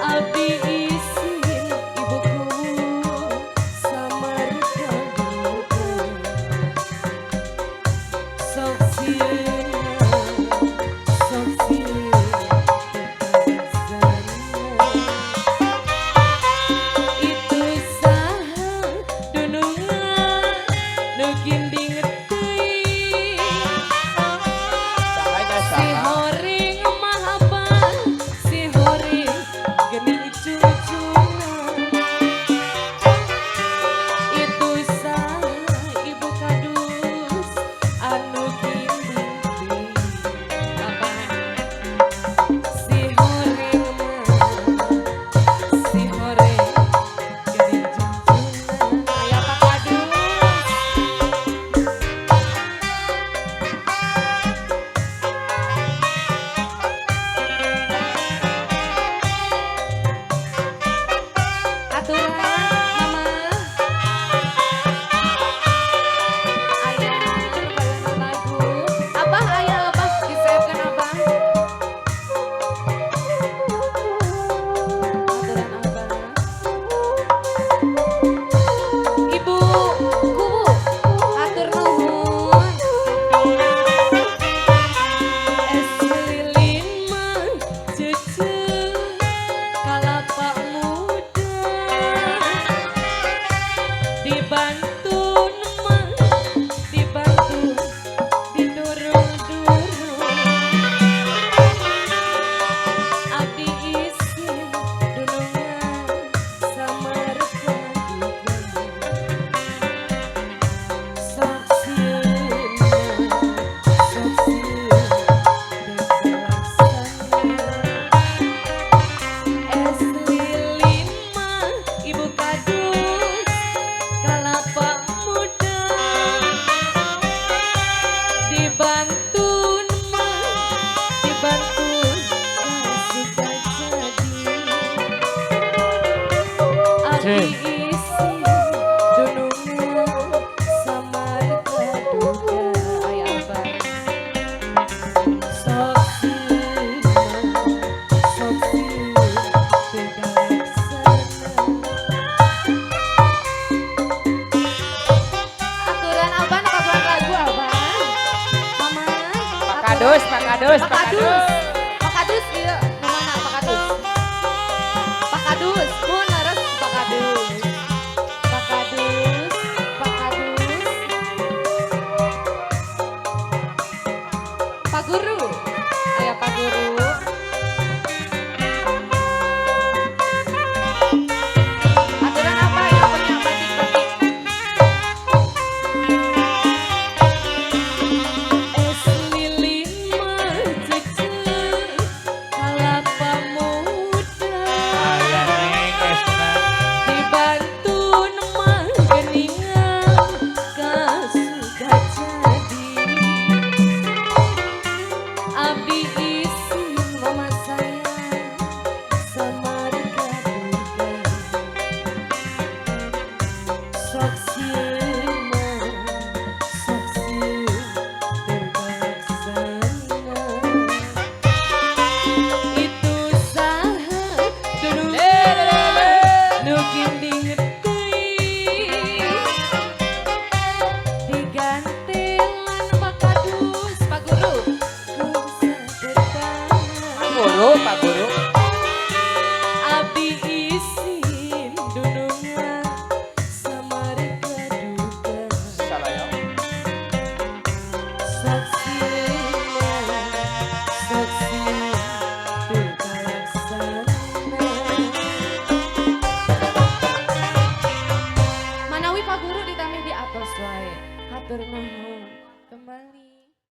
Abdi izin ibuku samar kadukan sok sieuna itu saha dunungan nu ginding teuing si horing mahaban si horing geni cucuna itu saha ibu kadus anu ginding teuing apa si horing si horing geni cucuna aya Pak Kadus. Aturan mama ayah bayangan lagu abah ayah abah disaepkeun abah aturan abah ibu kubu atur nuhun es lilin mah ceuceut kalapa muda dibantun mah dibantun didurung-durung abdi izin dunungan samar kadukan sok sieuna es lilin mah ibu kadus kalapa muda dibantun mah dibantun sudah jadi abdi izin dunungan samar kadukan aya abah sok sieuna aturan abah nu kabuat lagu abah mama Pak Kadus, Pak Kadus, Pak Kadus Pak Kadus ieu nu mana Pak Kadus Pak Kadus mun leres Pak Kadus Pak Kadus Pak Kadus Pak Guru aya Pak Guru aturan apa ya punya batik-batik es lilin mah ceuceut kalapa muda dibantun mah geningan kasudah jadi abdi izin mama sayang samar kadukan sok sieuna terlaksana itu saha dunungan nu ginding teuing digantelan Pak Kadus Pak Guru kusa bertahan Guru, Pak Guru. abdi izin dunungan samar kadukan Salayang. sok sieuna terlaksana manawi Pak Guru ditamih di atas wae hatur nuhun kembali